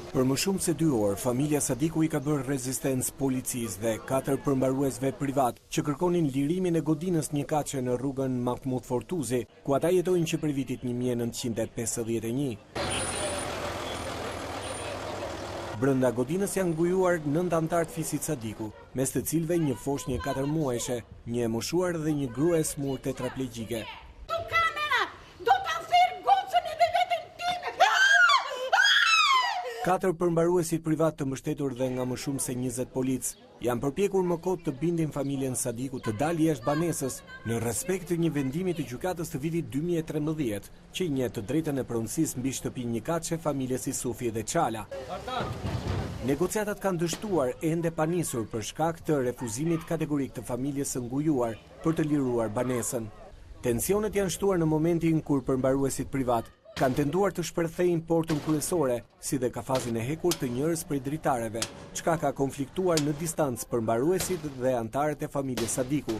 Për më shumë se 2 orë, familja Sadiku i ka bërë rezistencë policisë dhe 4 përmbaruesve privat që kërkonin lirimin e godinës një kaçe në rrugën Mahmud Fortuzi, ku ata jetojnë që për vitit 1951. Brënda godinës janë ngujuar 9 antarë të fisit Sadiku, mes të cilve një foshnjë 4 muajshe, një e moshuar dhe një grua e smur tetraplegjike. Katër përmbaruesit privat të mbështetur dhe nga më shumë se 20 polic janë përpjekur më kot të bindin familjen Sadiku të dalë jashtë banesës në respekt të një vendimi të gjykatës të vitit 2013 që i njeh të drejtën e pronësisë mbi shtëpi një kaçe familjes Isufi dhe Çala. Negociatat kanë dështuar ende pa nisur për shkak të refuzimit kategorik të familjes së ngujuar për të liruar banesën. Tensionet janë shtuar në momentin kur përmbaruesit privat kanë tenduar të shpërthejnë portën kryesore, si dhe kafazin e hekur të njërës prej dritareve, çka ka konfliktuar në distancë përmbaruesit dhe antarët e familjes Sadiku.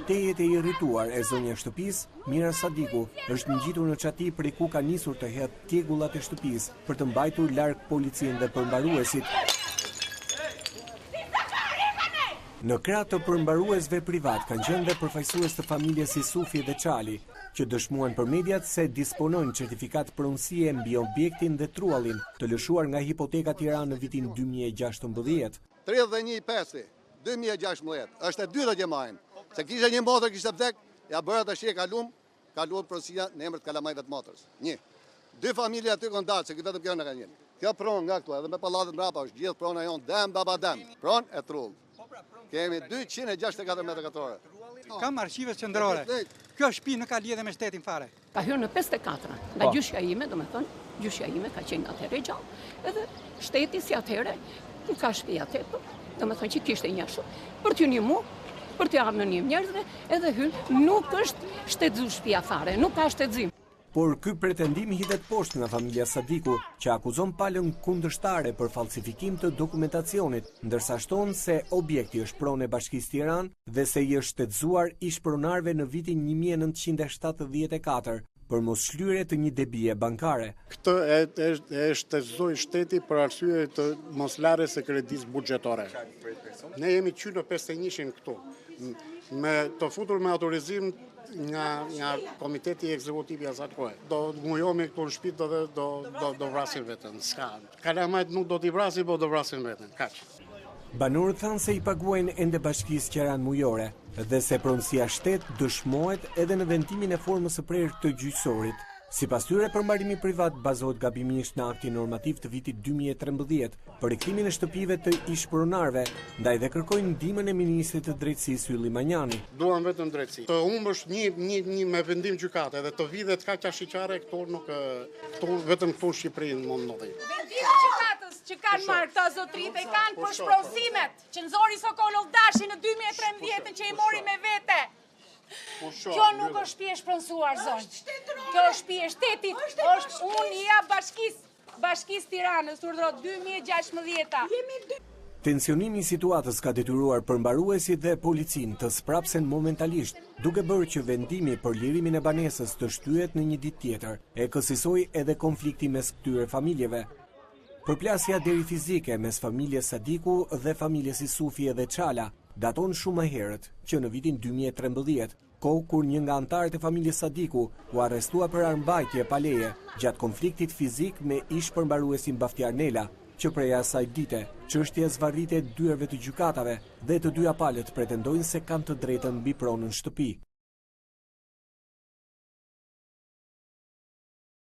Tejet e irrituar e zonja shtëpisë, Mira Sadiku, është ngjitur në çati prej ku ka nisur të hedhë tegullat e shtëpisë për të mbajtur larg policin dhe përmbaruesit. Në krah të përmbaruesve privat kanë qenë dhe përfaqësues të familjes Isufi dhe Çali, që dëshmuan për mediat se disponojnë certifikat pronësie mbi objektin dhe truallin të lëshuar nga Hipoteka Tiranë në vitin 2016. 31/2016 është e dyta që majnë, se kishte një motër kishte vdek, ja bëra tash e kaluar pronësia në emër të kalamajve të motrës. 1. 2 familje aty kanë dalë, se vetëm kjo na kanë qenë. Kjo pronë nga këtu edhe me pallatet mbrapa është gjithë prona jon dëm baba dëm. Pronë e trull. Kemi 264 metra katrore. Kam archive qendrore. Kjo shtëpi nuk ka lidhje me shtetin fare. Ka hyrë në 54, nga gjyshja ime, gjyshja ime ka qenë atëherë gjallë, edhe shteti si atëherë, i ka shtëpia tepër, që kishte një shumë, për t'ju një mu, për t'ju anonim njerëzve, edhe hyrë, nuk është shtetëzu shtëpia fare, nuk ka shtetëzim. Por ky pretendim hidhet poshtë nga familja Sadiku, që akuzon palën kundërshtare për falsifikim të dokumentacionit, ndërsa shton se objekti është pronë e Bashkisë Tiranë dhe se i është shtetëzuar ish pronarëve në vitin 1974 për mos shlyerje të një debije bankare. Këtë e shtetëzoi shteti për arsye të moslarjes së kredisë buxhetore. Ne jemi qenë në 51-shin këtu, me të futur me autorizim nga komiteti ekzekutiv i asaj kohe. Do ngujohemi këtu në shtëpi dhe do vrasin veten. S'ka. Kalamajt nuk do t'i vrasin, po do vrasin veten. Kaq. Banorët thanë se i paguajnë ende Bashkisë Qiran mujore dhe se pronësia shtet dëshmohet edhe në vendimin e formës së prerë të gjyqësorit. Sipas tyre, përmbarimi privat bazohet gabimisht në aktin normativ të vitit 2013 për rikthimin e shtëpive të ish-pronarëve, ndaj dhe kërkojnë ndihmën e ministrit të drejtësisë Ylli Manjani. Duam vetëm drejtësi. Të humbësh një me vendim gjykate dhe të vidhet ka qashqare këtu nuk këtu vetëm këtu në Shqipëri mund ndodhi. Vendimi i gjykatës që kanë marrë këta zotrit e kanë për shpronësimet që nxori Sokolov Dashi në 2013 që i mori me vete. Kjo nuk është shtëpi e shpronësuar, zonjë. Kjo është shtëpi e shtetit, është unë ja Bashkisë Tiranës, urdhëro 2016. Tensionimi i situatës ka detyruar përmbaruesit dhe policinë të sprapsen momentalisht, duke bërë që vendimi për lirimin e banesës të shtyhet në një ditë tjetër, e kësisoi edhe konflikti mes këtyre familjeve. Përplasja deri fizike mes familjes Sadiku dhe familjes Isufi dhe Çala daton shumë më herët, që në vitin 2013, kohë kur një nga antarët e familjes Sadiku u arrestua për armbajtje pa leje gjatë konfliktit fizik me ish-përmbaruesin Baftiar Nela, që prej asaj dite, çështja zvarrite dyerve të gjykatave dhe të dyja palët pretendojnë se kanë të drejtën mbi pronën shtëpi.